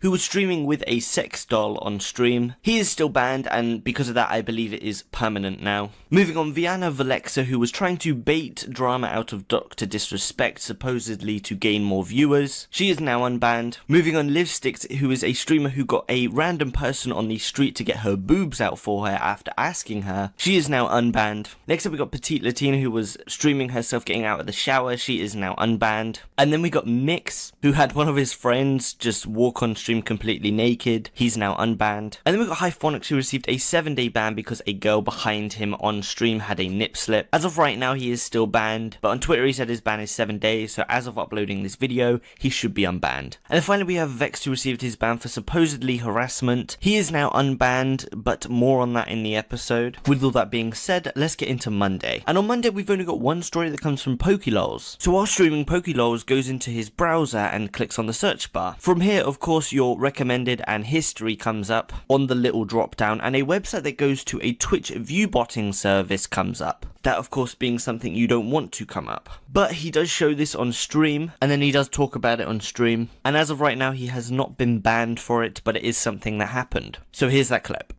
who was streaming with a sex doll on stream. He is still banned, and because of that I believe it is permanent now. Moving on, Vexxed, who was trying to bait drama out of Dr. Disrespect, supposedly to gain more viewers. She is now unbanned. Moving on, Livsticks, who is a streamer who got a random person on the street to get her boobs out for her after asking her. She is now unbanned. Next up we got Petite Latina, who was streaming herself getting out of the shower. She is now unbanned. And then we got Mix, who had one of his friends just walk on stream completely naked. He's now unbanned. And then we got Hyphonics, who received a 7-day ban because a girl behind him on stream had a nip slip. As of right now he is still banned, but on Twitter he said his ban is 7 days, so as of uploading this video he should be unbanned. And then finally we have Vexxed, who received his ban for supposedly harassment. He is now unbanned, but more on that in the episode. With all that being said, let's get into Monday. And on Monday we've only got one story that comes from PokeLols. So while streaming, PokeLols goes into his browser and clicks on the search bar. From here, of course, your recommended and history comes up on the little drop down, and a website that goes to a Twitch view botting service comes up. That of course being something you don't want to come up. But he does show this on stream, and then he does talk about it on stream. And as of right now he has not been banned for it, but it is something that happened. So here's that clip.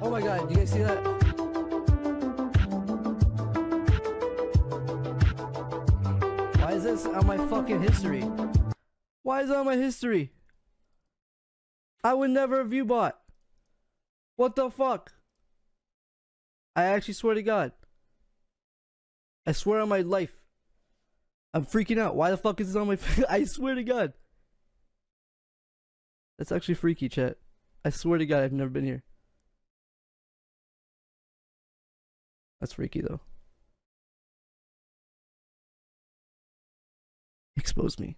Oh my god, do you guys see that? Why is this on my fucking history? Why is it on my history? I would never have view bot. What the fuck? I actually swear to God. I swear on my life. I'm freaking out. Why the fuck is this on my I swear to God. That's actually freaky, chat. I swear to God I've never been here. That's freaky though. Expose me.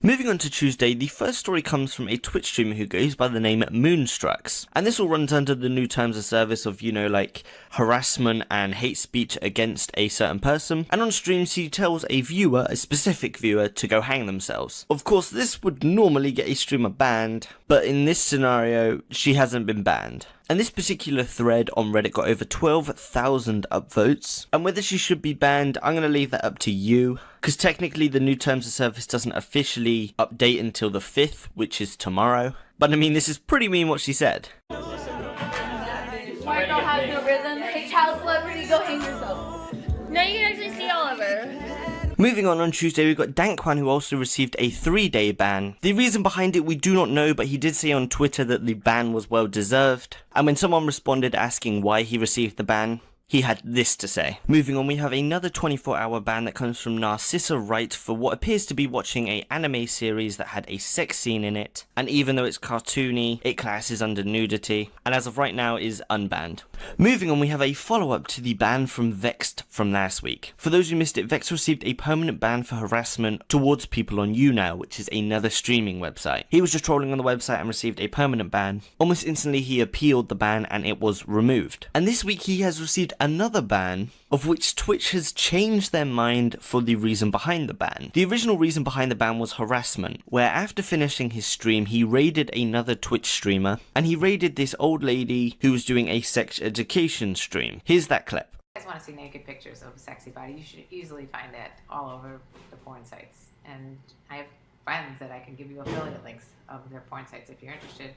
Moving on to Tuesday, the first story comes from a Twitch streamer who goes by the name Moonstrucks. And this all runs under the new terms of service of, you know, like harassment and hate speech against a certain person. And on streams he tells a viewer, a specific viewer, to go hang themselves. Of course this would normally get a streamer banned, but in this scenario she hasn't been banned. And this particular thread on Reddit got over 12,000 upvotes. And whether she should be banned, I'm going to leave that up to you. Because technically the new terms of service doesn't officially update until the 5th, which is tomorrow. But I mean, this is pretty mean what she said. White girl has no rhythm. Hey, child celebrity, go hang yourself. Now you can actually see all of her. Moving on Tuesday, we've got Dankwan, who also received a 3-day ban. The reason behind it we do not know, but he did say on Twitter that the ban was well deserved. And when someone responded asking why he received the ban, he had this to say. Moving on, we have another 24-hour ban that comes from Narcissa Wright for what appears to be watching an anime series that had a sex scene in it, and even though it's cartoony, it classes under nudity, and as of right now is unbanned. Moving on, we have a follow-up to the ban from Vexxed from last week. For those who missed it, Vexxed received a permanent ban for harassment towards people on YouNow, which is another streaming website. He was just trolling on the website and received a permanent ban. Almost instantly he appealed the ban and it was removed. And this week he has received another ban, of which Twitch has changed their mind for the reason behind the ban. The original reason behind the ban was harassment, where after finishing his stream he raided another Twitch streamer, and he raided this old lady who was doing a sex education stream. Here's that clip. If you guys want to see naked pictures of a sexy body, you should easily find that all over the porn sites. And I have friends that I can give you affiliate links of their porn sites if you're interested.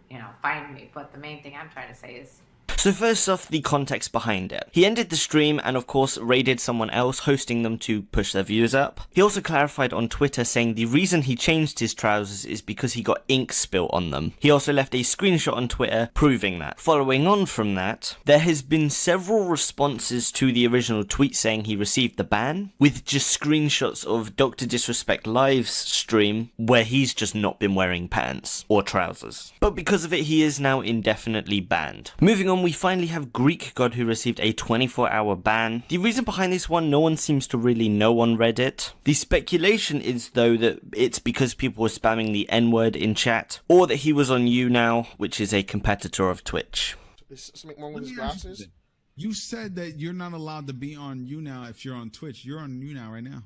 You know, find me. But the main thing I'm trying to say is, So first off, the context behind it. He ended the stream and of course raided someone else, hosting them to push their views up. He also clarified on Twitter saying the reason he changed his trousers is because he got ink spilt on them. He also left a screenshot on Twitter proving that. Following on from that, there has been several responses to the original tweet saying he received the ban, with just screenshots of Dr. Disrespect Live's stream where he's just not been wearing pants or trousers. But because of it, he is now indefinitely banned. Moving on, we finally have GreekGod, who received a 24-hour ban. The reason behind this one, no one seems to really know on Reddit. The speculation is though that it's because people were spamming the N-word in chat, or that he was on YouNow, which is a competitor of Twitch. Is something wrong with his glasses? You said that you're not allowed to be on YouNow if you're on Twitch. You're on YouNow right now.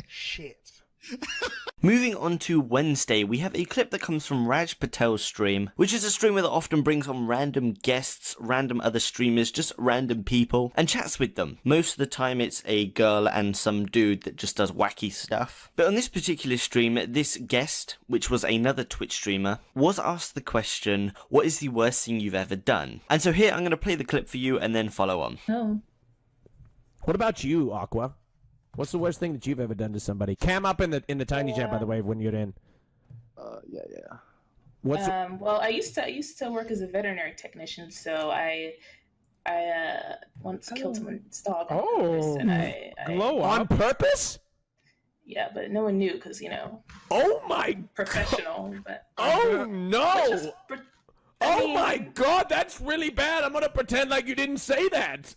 Shit. Moving on to Wednesday, we have a clip that comes from Raj Patel's stream, which is a streamer that often brings on random guests, random other streamers, just random people, and chats with them. Most of the time it's a girl and some dude that just does wacky stuff. But on this particular stream, this guest, which was another Twitch streamer, was asked the question, what is the worst thing you've ever done? And so here I'm going to play the clip for you and then follow on. Oh. What about you, Aqua? What's the worst thing that you've ever done to somebody? Cam up in the tiny chat, by the way, when you're in. Yeah. What's well, I used to work as a veterinary technician, so I once killed someone's dog. Oh, and I glow on purpose? Yeah, but no one knew because Oh my professional. But oh no! I mean, my god, that's really bad. I'm gonna pretend like you didn't say that.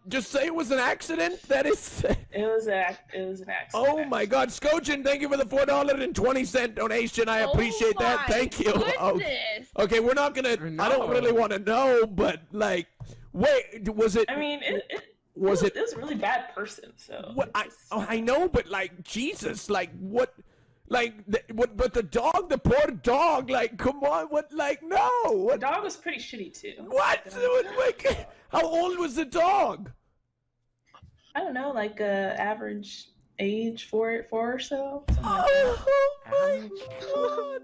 Just say it was an accident. That is. It was an accident. Oh my god, Skojin, thank you for the $4.20 donation. I appreciate that. Thank you. Okay, we're not gonna. I don't really want to know, but like, wait, was it? I mean, it was a really bad person. So. What I know, but like Jesus, like what? Like, but the dog, the poor dog, like, come on, what, like, no. The dog was pretty shitty, too. What? Like, how old was the dog? I don't know, like, average age, four or so. Oh my god.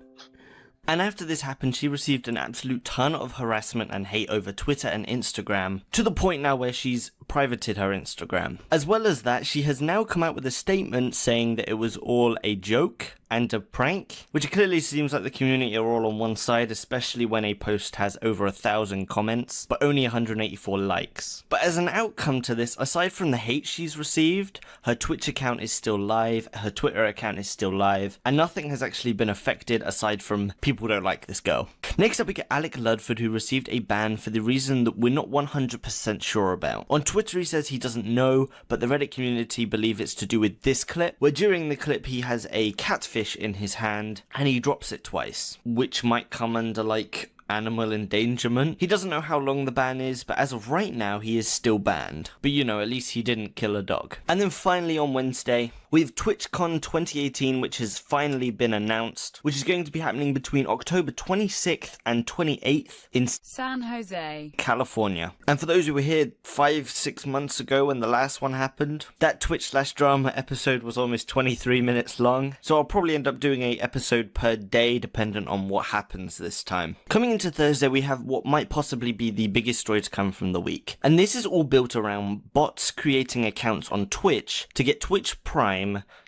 And after this happened, she received an absolute ton of harassment and hate over Twitter and Instagram, to the point now where she's privated her Instagram. As well as that, she has now come out with a statement saying that it was all a joke and a prank, which clearly seems like the community are all on one side, especially when a post has over 1,000 comments, but only 184 likes. But as an outcome to this, aside from the hate she's received, her Twitch account is still live, her Twitter account is still live, and nothing has actually been affected aside from people don't like this girl. Next up we get Alec Ludford, who received a ban for the reason that we're not 100% sure about. On Twitter he says he doesn't know, but the Reddit community believe it's to do with this clip, where during the clip he has a catfish in his hand and he drops it twice, which might come under like animal endangerment. He doesn't know how long the ban is, but as of right now he is still banned. But you know, at least he didn't kill a dog. And then finally on Wednesday we have Twitchcon 2018, which has finally been announced, which is going to be happening between October 26th and 28th in San Jose, California. And for those who were here 5-6 months ago when the last one happened, that Twitch/drama episode was almost 23 minutes long, so I'll probably end up doing a episode per day dependent on what happens this time. Coming into Thursday we have what might possibly be the biggest story to come from the week, and this is all built around bots creating accounts on Twitch to get Twitch Prime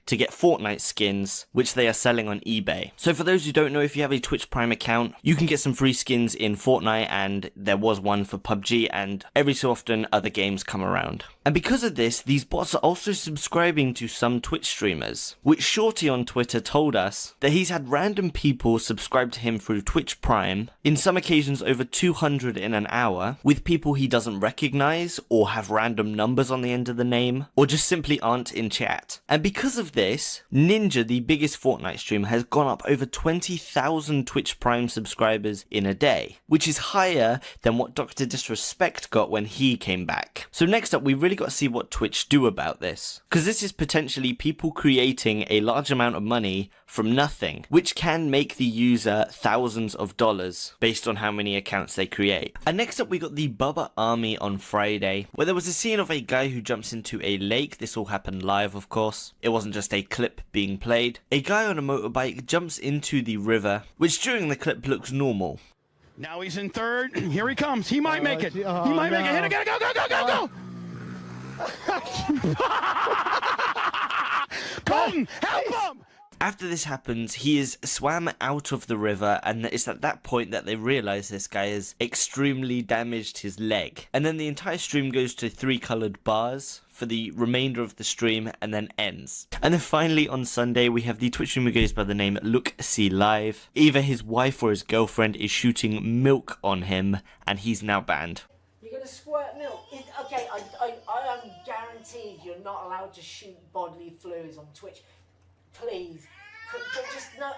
to get Fortnite skins, which they are selling on eBay. So for those who don't know, if you have a Twitch Prime account, you can get some free skins in Fortnite, and there was one for PUBG, and every so often other games come around. And because of this, these bots are also subscribing to some Twitch streamers, which Shorty on Twitter told us that he's had random people subscribe to him through Twitch Prime, in some occasions over 200 in an hour, with people he doesn't recognize, or have random numbers on the end of the name, or just simply aren't in chat. And because of this, Ninja, the biggest Fortnite streamer, has gone up over 20,000 Twitch Prime subscribers in a day, which is higher than what Dr. Disrespect got when he came back. So next up, we really got to see what Twitch do about this, because this is potentially people creating a large amount of money from nothing, which can make the user thousands of dollars based on how many accounts they create. And next up we got the Bubba Army on Friday, where there was a scene of a guy who jumps into a lake. This all happened live, of course. It wasn't just a clip being played. A guy on a motorbike jumps into the river, which during the clip looks normal. Now he's in third. Here he comes. He might make it. He might make it. Hit it. Go. Colton, help him! After this happens, he is swam out of the river, and it's at that point that they realize this guy has extremely damaged his leg. And then the entire stream goes to 3 colored bars for the remainder of the stream and then ends. And then finally on Sunday we have the Twitch streamer who goes by the name Look See Live. Either his wife or his girlfriend is shooting milk on him, and he's now banned. You're gonna squirt milk? Okay, I am guaranteed you're not allowed to shoot bodily fluids on Twitch. Please, just no.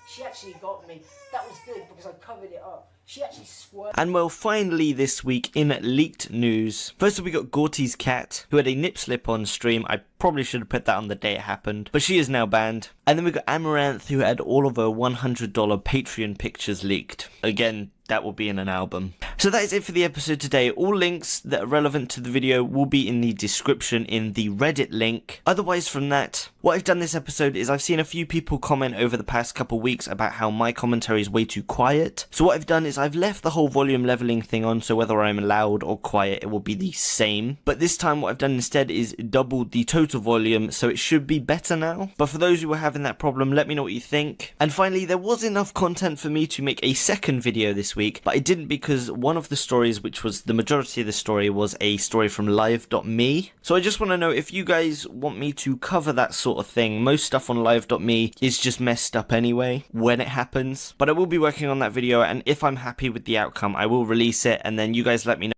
She actually got me. That was good because I covered it up. She actually swerved. And well, finally this week in leaked news. First up, we got Gorty's cat, who had a nip slip on stream. I probably should have put that on the day it happened, but she is now banned. And then we got Amouranth, who had all of her $100 Patreon pictures leaked. Again, that will be in an album. So that is it for the episode today. All links that are relevant to the video will be in the description in the Reddit link. Otherwise from that, what I've done this episode is I've seen a few people comment over the past couple weeks about how my commentary is way too quiet. So what I've done is I've left the whole volume leveling thing on, so whether I'm loud or quiet it will be the same. But this time what I've done instead is doubled the total volume, so it should be better now. But for those who were having that problem, let me know what you think. And finally, there was enough content for me to make a second video this week, but I didn't because one of the stories, which was the majority of the story, was a story from live.me. So I just want to know if you guys want me to cover that sort of thing. Most stuff on live.me is just messed up anyway when it happens, but I will be working on that video, and if I'm happy with the outcome I will release it, and then you guys let me know